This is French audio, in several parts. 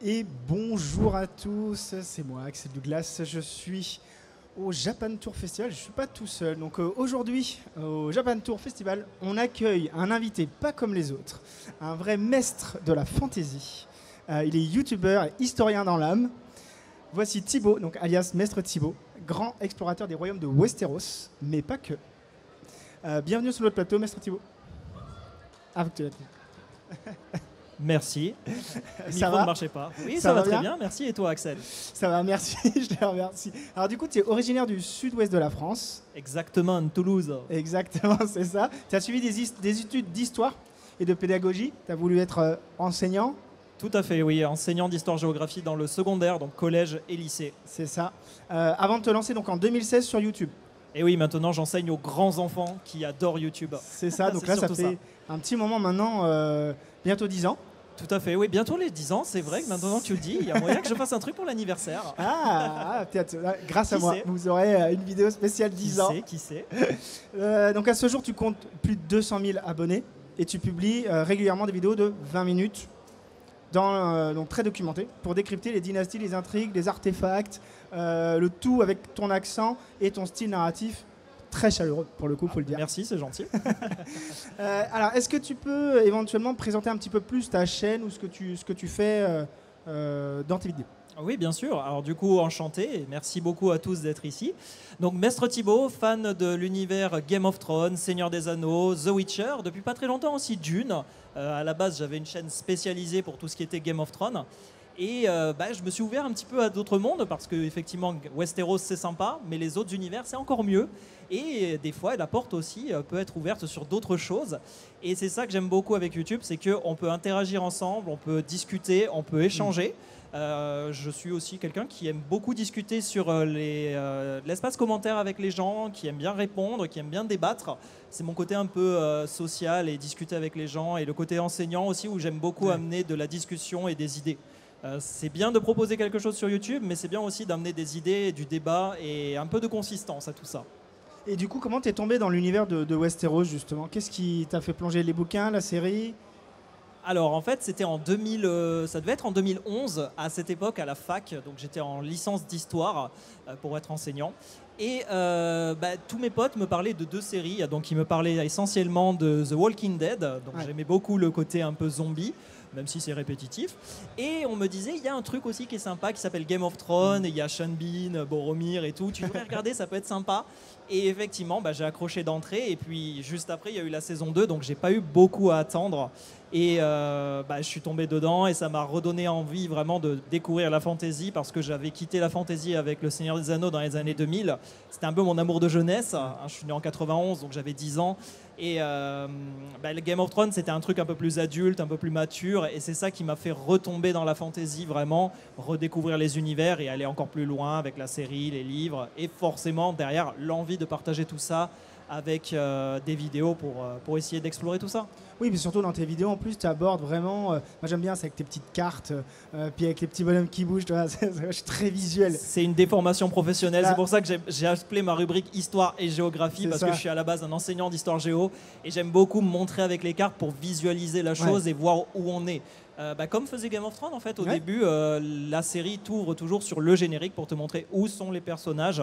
Et bonjour à tous, c'est moi Axel Douglas, je suis au Japan Tour Festival, je ne suis pas tout seul. Donc aujourd'hui, au Japan Tour Festival, on accueille un invité pas comme les autres, un vrai maître de la fantasy. Il est youtubeur et historien dans l'âme. Voici Thibaut, donc alias Maître Thibaut, grand explorateur des royaumes de Westeros, mais pas que. Bienvenue sur notre plateau, Maître Thibaut. Ah, faut que tu l'aies. Merci. Le micro ne marchait pas. Oui, ça va très bien. Merci. Et toi, Axel? Ça va, merci. Je te remercie. Alors du coup, tu es originaire du sud-ouest de la France. Exactement, Toulouse. Exactement, c'est ça. Tu as suivi des études d'histoire et de pédagogie. Tu as voulu être enseignant. Tout à fait, oui. Enseignant d'histoire-géographie dans le secondaire, donc collège et lycée. C'est ça. Avant de te lancer donc en 2016 sur YouTube. Et oui, maintenant, j'enseigne aux grands enfants qui adorent YouTube. C'est ça. Donc là, ça fait un petit moment maintenant, bientôt 10 ans. Tout à fait, oui, bientôt les 10 ans, c'est vrai que maintenant tu le dis, il y a moyen que je fasse un truc pour l'anniversaire. Peut-être, grâce à moi, vous aurez une vidéo spéciale 10 ans. Qui sait. Donc à ce jour, tu comptes plus de 200 000 abonnés et tu publies régulièrement des vidéos de 20 minutes, donc très documentées, pour décrypter les dynasties, les intrigues, les artefacts, le tout avec ton accent et ton style narratif. Très chaleureux, pour le coup, il faut le dire. Merci, c'est gentil. Alors, est-ce que tu peux éventuellement présenter un petit peu plus ta chaîne ou ce que tu fais dans tes vidéos? Oui, bien sûr. Alors du coup, enchanté et merci beaucoup à tous d'être ici. Donc, Maître Thibaut, fan de l'univers Game of Thrones, Seigneur des Anneaux, The Witcher, depuis pas très longtemps aussi Dune. À la base, j'avais une chaîne spécialisée pour tout ce qui était Game of Thrones. Et je me suis ouvert un petit peu à d'autres mondes parce que effectivement Westeros c'est sympa, mais les autres univers c'est encore mieux. Et des fois la porte aussi peut être ouverte sur d'autres choses. Et c'est ça que j'aime beaucoup avec YouTube, c'est qu'on peut interagir ensemble, on peut discuter, on peut échanger. Je suis aussi quelqu'un qui aime beaucoup discuter sur l'espace commentaire avec les gens, qui aime bien répondre, qui aime bien débattre. C'est mon côté un peu social et discuter avec les gens, et le côté enseignant aussi où j'aime beaucoup amener de la discussion et des idées. C'est bien de proposer quelque chose sur YouTube, mais c'est bien aussi d'amener des idées, du débat et un peu de consistance à tout ça. Et du coup, comment t'es tombé dans l'univers de Westeros, justement? Qu'est-ce qui t'a fait plonger? Les bouquins, la série? Alors en fait, c'était en 2000, ça devait être en 2011, à cette époque, à la fac. Donc j'étais en licence d'histoire pour être enseignant. Et tous mes potes me parlaient de deux séries. Donc ils me parlaient essentiellement de The Walking Dead. Donc j'aimais beaucoup le côté un peu zombie, même si c'est répétitif. Et on me disait, il y a un truc aussi qui est sympa qui s'appelle Game of Thrones, et il y a Sean Bean, Boromir et tout. Tu devrais regarder, ça peut être sympa. Et effectivement, j'ai accroché d'entrée. Et puis juste après, il y a eu la saison 2, donc j'ai pas eu beaucoup à attendre. Et je suis tombé dedans et ça m'a redonné envie vraiment de découvrir la fantasy, parce que j'avais quitté la fantasy avec Le Seigneur des Anneaux dans les années 2000. C'était un peu mon amour de jeunesse. Je suis né en 91, donc j'avais 10 ans. Et le Game of Thrones, c'était un truc un peu plus adulte, un peu plus mature. Et c'est ça qui m'a fait retomber dans la fantasy, vraiment, redécouvrir les univers et aller encore plus loin avec la série, les livres. Et forcément, derrière, l'envie de partager tout ça avec des vidéos pour essayer d'explorer tout ça. Oui, mais surtout dans tes vidéos, en plus, tu abordes vraiment... moi, j'aime bien, c'est avec tes petites cartes, puis avec les petits bonhommes qui bougent, tu vois, je suis très visuel. C'est une déformation professionnelle, c'est pour ça que j'ai appelé ma rubrique Histoire et Géographie, parce que je suis à la base un enseignant d'Histoire Géo, et j'aime beaucoup me montrer avec les cartes pour visualiser la chose et voir où on est. Comme faisait Game of Thrones, en fait, au début, la série t'ouvre toujours sur le générique pour te montrer où sont les personnages.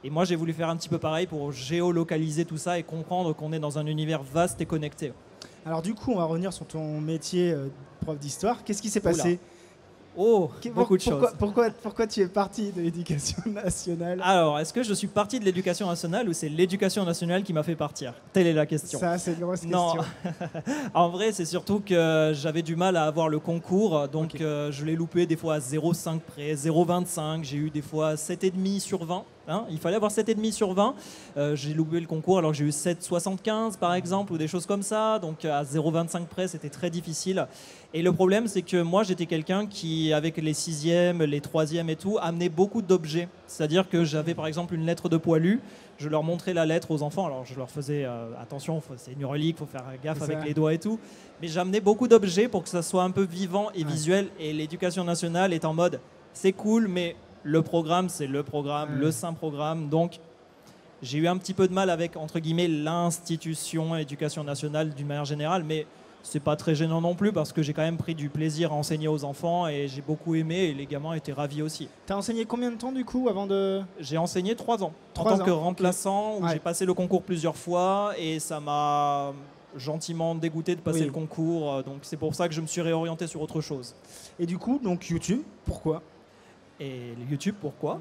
Et moi, j'ai voulu faire un petit peu pareil pour géolocaliser tout ça et comprendre qu'on est dans un univers vaste et connecté. Alors du coup, on va revenir sur ton métier de prof d'histoire. Qu'est-ce qui s'est passé? Beaucoup de choses. Pourquoi tu es parti de l'éducation nationale? Alors, est-ce que je suis parti de l'éducation nationale ou c'est l'éducation nationale qui m'a fait partir? Telle est la question. Ça, c'est une grosse question. En vrai, c'est surtout que j'avais du mal à avoir le concours. Donc, je l'ai loupé des fois à 0,5 près, 0,25. J'ai eu des fois 7,5 sur 20. Il fallait avoir 7,5 sur 20. J'ai loupé le concours alors que j'ai eu 7,75 par exemple, ou des choses comme ça. Donc à 0,25 près, c'était très difficile. Et le problème, c'est que moi, j'étais quelqu'un qui, avec les 6e, les 3e et tout, amenait beaucoup d'objets. C'est-à-dire que j'avais par exemple une lettre de poilu. Je leur montrais la lettre aux enfants. Alors je leur faisais attention, c'est une relique, il faut faire gaffe avec les doigts et tout. Mais j'amenais beaucoup d'objets pour que ça soit un peu vivant et visuel. Et l'éducation nationale est en mode, c'est cool, mais... le programme, c'est le programme, le saint programme. Donc, j'ai eu un petit peu de mal avec, entre guillemets, l'institution éducation nationale d'une manière générale. Mais C'est pas très gênant non plus parce que j'ai quand même pris du plaisir à enseigner aux enfants et j'ai beaucoup aimé et les gamins étaient ravis aussi. T'as enseigné combien de temps du coup avant de... J'ai enseigné 3 ans en 3 tant ans, que remplaçant où Ouais. j'ai passé le concours plusieurs fois et ça m'a gentiment dégoûté de passer Oui. le concours. Donc c'est pour ça que je me suis réorienté sur autre chose. Et du coup, donc YouTube, pourquoi? Et le YouTube, pourquoi?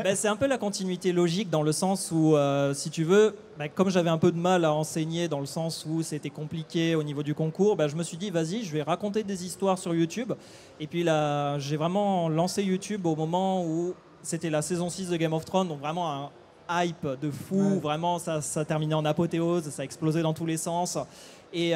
Ben, c'est un peu la continuité logique dans le sens où, si tu veux, ben, comme j'avais un peu de mal à enseigner dans le sens où c'était compliqué au niveau du concours, ben, je me suis dit, vas-y, je vais raconter des histoires sur YouTube. Et puis là, j'ai vraiment lancé YouTube au moment où c'était la saison 6 de Game of Thrones, donc vraiment un hype de fou, Ouais. vraiment ça terminait en apothéose, ça explosait dans tous les sens. Et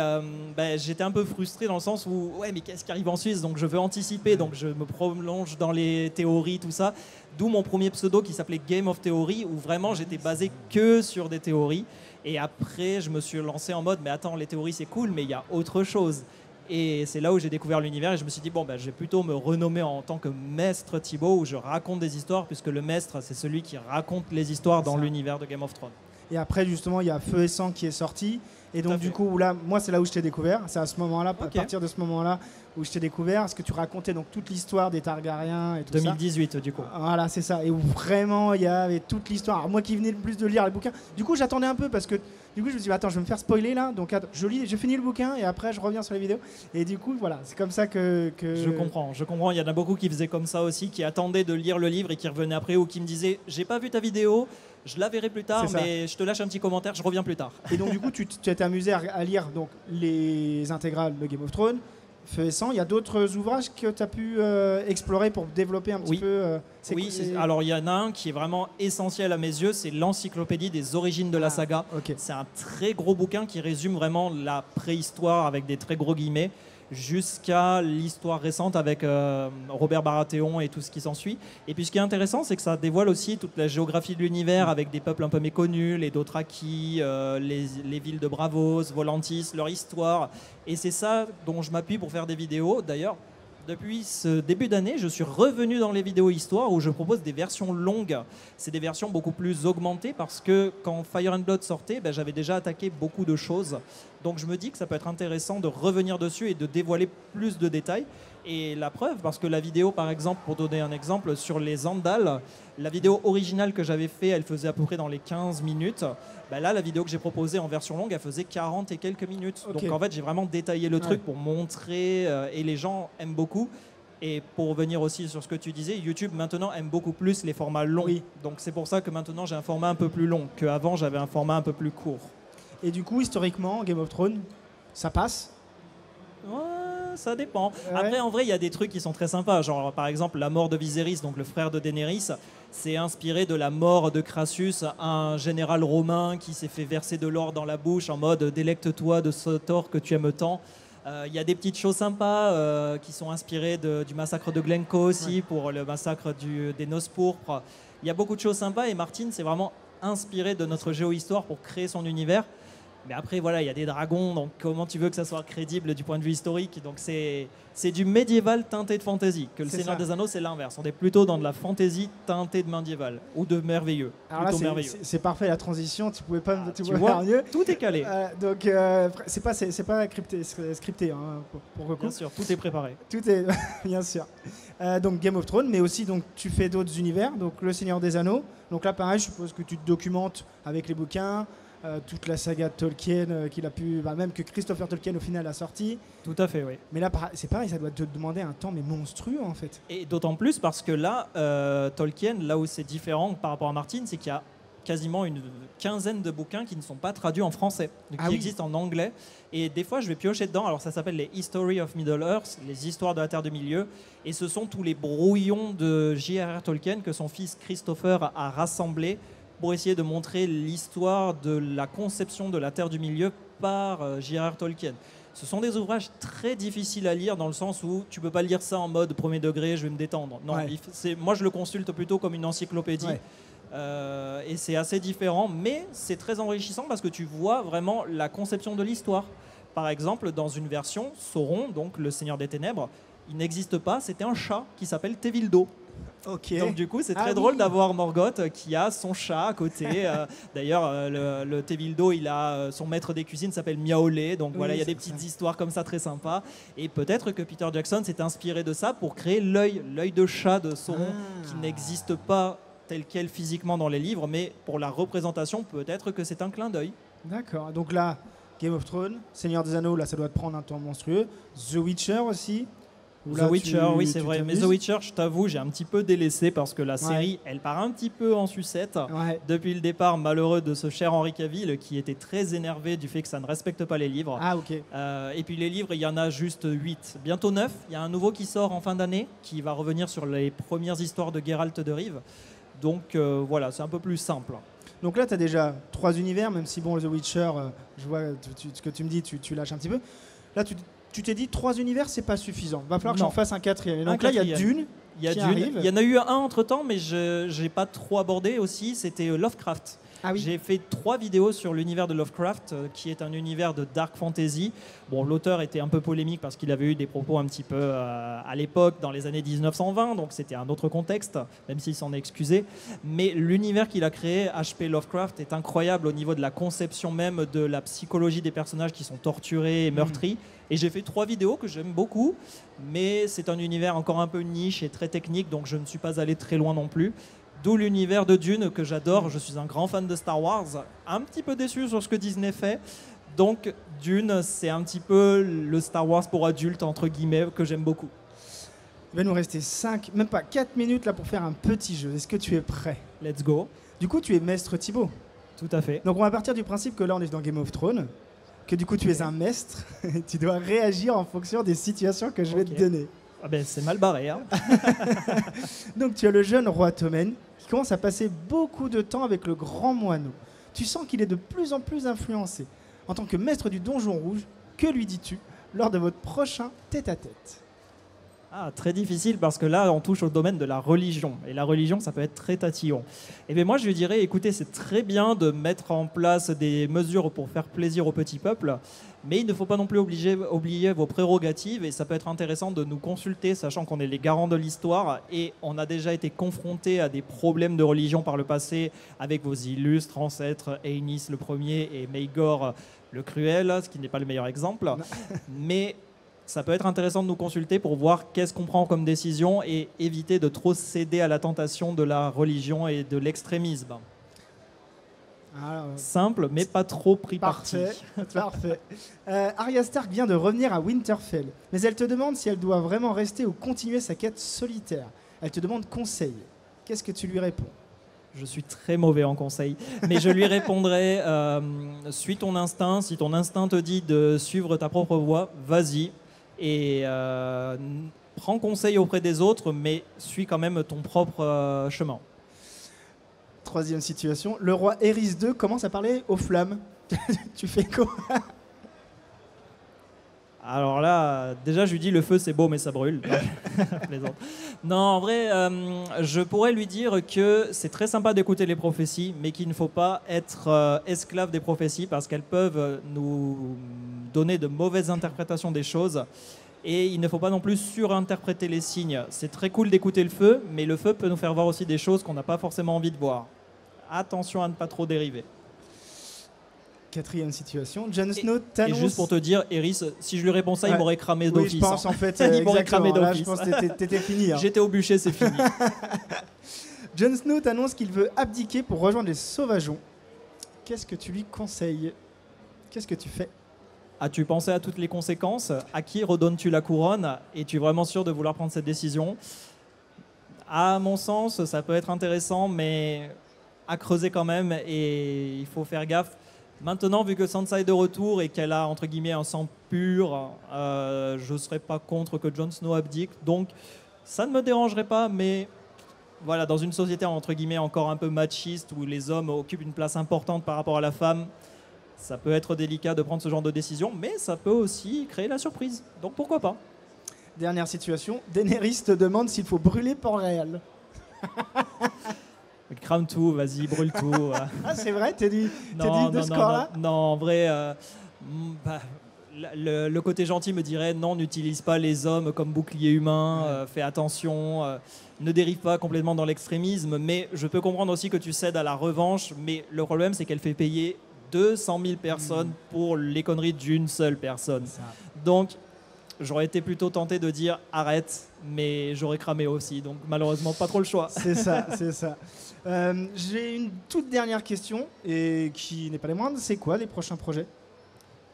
ben, j'étais un peu frustré dans le sens où, ouais, mais qu'est-ce qui arrive en Suisse? Donc je veux anticiper, donc je me prolonge dans les théories, tout ça. D'où mon premier pseudo qui s'appelait Game of Theory, où vraiment j'étais basé que sur des théories. Et après, je me suis lancé en mode, mais attends, les théories c'est cool, mais il y a autre chose. Et c'est là où j'ai découvert l'univers et je me suis dit, bon, ben, je vais plutôt me renommer en tant que Maître Thibaut, où je raconte des histoires, puisque le maître, c'est celui qui raconte les histoires dans l'univers de Game of Thrones. Et après, justement, il y a Feu et Sang qui est sorti. Et Tout à donc, fait. du coup, là, moi, c'est là où je t'ai découvert. C'est à ce moment-là, à Ok. partir de ce moment-là, où je t'ai découvert. Parce que tu racontais donc toute l'histoire des Targaryens et tout ça. 2018, du coup. Voilà, c'est ça. Et où vraiment, il y avait toute l'histoire. Alors, moi qui venais le plus de lire les bouquins, du coup, j'attendais un peu parce que du coup, je me suis dit, attends, je vais me faire spoiler là. Donc, attends, je finis le bouquin et après, je reviens sur les vidéos. Et du coup, voilà, c'est comme ça que... Je comprends. Il y en a beaucoup qui faisaient comme ça aussi, qui attendaient de lire le livre et qui revenaient après ou qui me disaient, j'ai pas vu ta vidéo, je la verrai plus tard, C'est ça. mais je te lâche un petit commentaire, je reviens plus tard. Et donc, du coup, tu t'es amusé à lire donc, les intégrales de Game of Thrones, Feu et Sang. Il y a d'autres ouvrages que tu as pu explorer pour développer un petit Oui. peu Alors il y en a un qui est vraiment essentiel à mes yeux, c'est l'encyclopédie des origines de la saga. Ok. C'est un très gros bouquin qui résume vraiment la préhistoire avec des très gros guillemets jusqu'à l'histoire récente avec Robert Baratheon et tout ce qui s'ensuit. Et puis ce qui est intéressant, c'est que ça dévoile aussi toute la géographie de l'univers avec des peuples un peu méconnus, les Dothraki, les villes de Braavos, Volantis, leur histoire. Et c'est ça dont je m'appuie pour faire des vidéos. D'ailleurs, depuis ce début d'année, je suis revenu dans les vidéos histoire où je propose des versions longues. C'est des versions beaucoup plus augmentées parce que quand Fire and Blood sortait, ben, j'avais déjà attaqué beaucoup de choses. Donc je me dis que ça peut être intéressant de revenir dessus et de dévoiler plus de détails. Et la preuve, parce que la vidéo, par exemple, pour donner un exemple, sur les Andals, la vidéo originale que j'avais fait, elle faisait à peu près dans les 15 minutes. Ben là, la vidéo que j'ai proposée en version longue, elle faisait 40 et quelques minutes. Ok. Donc en fait, j'ai vraiment détaillé le truc pour montrer, et les gens aiment beaucoup. Et pour revenir aussi sur ce que tu disais, YouTube maintenant aime beaucoup plus les formats longs. Oui. Donc c'est pour ça que maintenant j'ai un format un peu plus long, qu'avant j'avais un format un peu plus court. Et du coup, historiquement, Game of Thrones, ça passe. Ouais, ça dépend. Ouais. Après, en vrai, il y a des trucs qui sont très sympas. Genre, par exemple, la mort de Viserys, donc le frère de Daenerys, c'est inspiré de la mort de Crassus, un général romain qui s'est fait verser de l'or dans la bouche en mode « délecte-toi de ce tort que tu aimes tant ». Il y a des petites choses sympas qui sont inspirées du massacre de Glencoe aussi, pour le massacre des Noces pourpres. Il y a beaucoup de choses sympas et Martin s'est vraiment inspiré de notre géohistoire pour créer son univers. Mais après, voilà, il y a des dragons, donc comment tu veux que ça soit crédible du point de vue historique? Donc c'est du médiéval teinté de fantasy. Que le C'est Seigneur ça. des Anneaux, c'est l'inverse. On est plutôt dans de la fantasy teintée de médiéval ou de merveilleux. Alors là, Plutôt merveilleux. c'est parfait la transition. Tu pouvais pas, tu Tu pouvais vois, faire mieux. tout est calé. Donc, c'est pas scripté hein, pour le coup. Bien sûr, tout est préparé. Tout est bien sûr. Donc Game of Thrones, mais aussi donc tu fais d'autres univers, donc Le Seigneur des Anneaux. Donc là, pareil, je suppose que tu te documentes avec les bouquins, toute la saga de Tolkien qu'il a pu, même que Christopher Tolkien au final a sorti. Tout à fait, oui. Mais là, c'est pareil, ça doit te demander un temps mais monstrueux en fait. Et d'autant plus parce que là, Tolkien, là où c'est différent par rapport à Martin, c'est qu'il y a quasiment une quinzaine de bouquins qui ne sont pas traduits en français, donc qui existent en anglais. Et des fois, je vais piocher dedans. Alors, ça s'appelle les History of Middle-earth, les histoires de la Terre du Milieu. Et ce sont tous les brouillons de J.R.R. Tolkien que son fils Christopher a rassemblés pour essayer de montrer l'histoire de la conception de la Terre du Milieu par J.R.R. Tolkien. Ce sont des ouvrages très difficiles à lire dans le sens où tu peux pas lire ça en mode premier degré, je vais me détendre. Non, moi je le consulte plutôt comme une encyclopédie. Ouais. Et c'est assez différent, mais c'est très enrichissant parce que tu vois vraiment la conception de l'histoire. Par exemple, dans une version, Sauron, donc le Seigneur des Ténèbres, il n'existe pas, c'était un chat qui s'appelle Tevildo. Ok. Donc du coup, c'est Ah très drôle oui. d'avoir Morgoth qui a son chat à côté. D'ailleurs, le Tevildo, il a son maître des cuisines s'appelle Miaolé. Donc voilà, Oui, il y a des c'est petites ça. histoires comme ça très sympas. Et peut-être que Peter Jackson s'est inspiré de ça pour créer l'œil de chat de Sauron, Ah. qui n'existe pas tel quel physiquement dans les livres, mais pour la représentation, peut-être que c'est un clin d'œil. D'accord. Donc là, Game of Thrones, Seigneur des Anneaux, là, ça doit te prendre un temps monstrueux. The Witcher aussi. Où The là, Witcher, tu- oui, c'est tu vrai. Mais t'amuses. The Witcher, je t'avoue, j'ai un petit peu délaissé parce que la série, elle part un petit peu en sucette. Ouais. Depuis le départ malheureux de ce cher Henry Cavill qui était très énervé du fait que ça ne respecte pas les livres. Ah, ok. Et puis les livres, il y en a juste 8. Bientôt 9. Il y a un nouveau qui sort en fin d'année qui va revenir sur les premières histoires de Geralt de Rive. Donc voilà, c'est un peu plus simple. Donc là, tu as déjà 3 univers, même si, bon, The Witcher, je vois ce que tu me dis, tu lâches un petit peu. Là, tu t'es dit 3 univers, c'est pas suffisant. Va falloir que Non. j'en fasse un 4e. Et Un donc là, il y a 4e. Dune. Il y a qui Dune. arrive. Il y en a eu un entre-temps, mais je n'ai pas trop abordé aussi. C'était Lovecraft. Ah oui. J'ai fait 3 vidéos sur l'univers de Lovecraft, qui est un univers de dark fantasy. Bon, l'auteur était un peu polémique parce qu'il avait eu des propos un petit peu à l'époque, dans les années 1920, donc c'était un autre contexte, même s'il s'en est excusé. Mais l'univers qu'il a créé, H.P. Lovecraft, est incroyable au niveau de la conception même de la psychologie des personnages qui sont torturés et meurtris. Et j'ai fait 3 vidéos que j'aime beaucoup, mais c'est un univers encore un peu niche et très technique, donc je ne suis pas allé très loin non plus. D'où l'univers de Dune que j'adore. Je suis un grand fan de Star Wars, un petit peu déçu sur ce que Disney fait. Donc Dune, c'est un petit peu le Star Wars pour adultes, entre guillemets, que j'aime beaucoup. Il va nous rester 5, même pas 4 minutes là pour faire un petit jeu. Est-ce que tu es prêt? Let's go. Du coup, tu es maître Thibaut. Tout à fait. Donc on va partir du principe que là, on est dans Game of Thrones, que du coup, tu es un maître. Tu dois réagir en fonction des situations que je vais Ok. te donner. Ah ben, c'est mal barré. Hein. Donc tu as le jeune roi Tommen qui commence à passer beaucoup de temps avec le grand moineau. Tu sens qu'il est de plus en plus influencé. En tant que maître du donjon rouge, que lui dis-tu lors de votre prochain tête-à-tête? Ah, très difficile parce que là, on touche au domaine de la religion. Et la religion, ça peut être très tatillon. Et bien moi, je lui dirais, écoutez, c'est très bien de mettre en place des mesures pour faire plaisir au petit peuple, mais il ne faut pas non plus oublier vos prérogatives. Et ça peut être intéressant de nous consulter, sachant qu'on est les garants de l'histoire. Et on a déjà été confrontés à des problèmes de religion par le passé avec vos illustres ancêtres, Aenys le premier et Maegor le cruel, ce qui n'est pas le meilleur exemple. Mais ça peut être intéressant de nous consulter pour voir qu'est-ce qu'on prend comme décision et éviter de trop céder à la tentation de la religion et de l'extrémisme. Alors, Simple, mais pas trop pris parti. parfait, parfait. Arya Stark vient de revenir à Winterfell, mais elle te demande si elle doit vraiment rester ou continuer sa quête solitaire. Elle te demande conseil. Qu'est-ce que tu lui réponds? Je suis très mauvais en conseil, mais je lui répondrai suis ton instinct. Si ton instinct te dit de suivre ta propre voie, vas-y et prends conseil auprès des autres, mais suis quand même ton propre chemin. Troisième situation, le roi Aerys II commence à parler aux flammes. Tu fais quoi? Alors là, déjà, je lui dis le feu c'est beau mais ça brûle. Non, plaisante. Non, en vrai, je pourrais lui dire que c'est très sympa d'écouter les prophéties, mais qu'il ne faut pas être esclave des prophéties parce qu'elles peuvent nous donner de mauvaises interprétations des choses. Et il ne faut pas non plus surinterpréter les signes. C'est très cool d'écouter le feu, mais le feu peut nous faire voir aussi des choses qu'on n'a pas forcément envie de voir. Attention à ne pas trop dériver. Quatrième situation, Jon Snow Et t'annonce... juste pour te dire, Eris, si je lui réponds ça, il Ouais. m'aurait cramé Oui, d'office. je pense hein. en fait, Il m'aurait cramé exactement. Là, je d'office. pense que t'étais fini. Hein. J'étais au bûcher, c'est fini. Jon Snow t'annonce qu'il veut abdiquer pour rejoindre les Sauvageons. Qu'est-ce que tu lui conseilles? Qu'est-ce que tu fais? As-tu pensé à toutes les conséquences? À qui redonnes-tu la couronne? Es-tu vraiment sûr de vouloir prendre cette décision? À mon sens, ça peut être intéressant, mais à creuser quand même, et il faut faire gaffe. Maintenant, vu que Sansa est de retour et qu'elle a, entre guillemets, un sang pur, je ne serais pas contre que Jon Snow abdique. Donc, ça ne me dérangerait pas, mais voilà, dans une société, entre guillemets, encore un peu machiste, où les hommes occupent une place importante par rapport à la femme, ça peut être délicat de prendre ce genre de décision, mais ça peut aussi créer la surprise. Donc, pourquoi pas? Dernière situation, Daenerys te demande s'il faut brûler Port-Réal. Crame tout, vas-y, brûle tout. Ah, c'est vrai, t'es dit Non, de non, ce non, corps-là? non, en vrai, Le côté gentil me dirait non, n'utilise pas les hommes comme bouclier humain, fais attention, ne dérive pas complètement dans l'extrémisme, mais je peux comprendre aussi que tu cèdes à la revanche, mais le problème c'est qu'elle fait payer 200 000 personnes pour les conneries d'une seule personne. Donc j'aurais été plutôt tenté de dire arrête, mais j'aurais cramé aussi, donc malheureusement pas trop le choix. C'est ça, c'est ça. J'ai une toute dernière question, et qui n'est pas les moindres, c'est quoi les prochains projets ?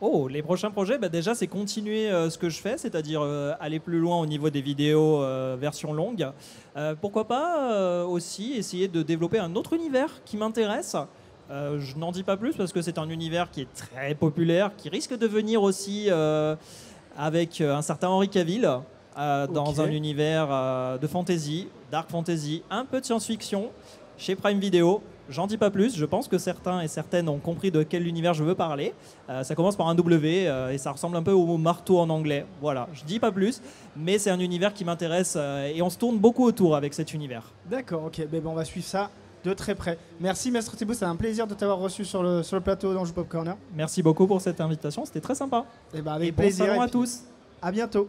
Oh, les prochains projets, déjà c'est continuer ce que je fais, c'est-à-dire aller plus loin au niveau des vidéos version longue. Pourquoi pas aussi essayer de développer un autre univers qui m'intéresse. Je n'en dis pas plus parce que c'est un univers qui est très populaire, qui risque de venir aussi avec un certain Henry Cavill dans un univers de fantasy, dark fantasy, un peu de science-fiction chez Prime Video. J'en dis pas plus, je pense que certains et certaines ont compris de quel univers je veux parler. Ça commence par un W et ça ressemble un peu au mot marteau en anglais. Voilà, je dis pas plus, mais c'est un univers qui m'intéresse et on se tourne beaucoup autour avec cet univers. D'accord, ok, on va suivre ça de très près. Merci Maître Thibaut, c'est un plaisir de t'avoir reçu sur le plateau d'Anjou Pop Corner. Merci beaucoup pour cette invitation, c'était très sympa. Avec et plaisir. Bon salon à tous. À bientôt.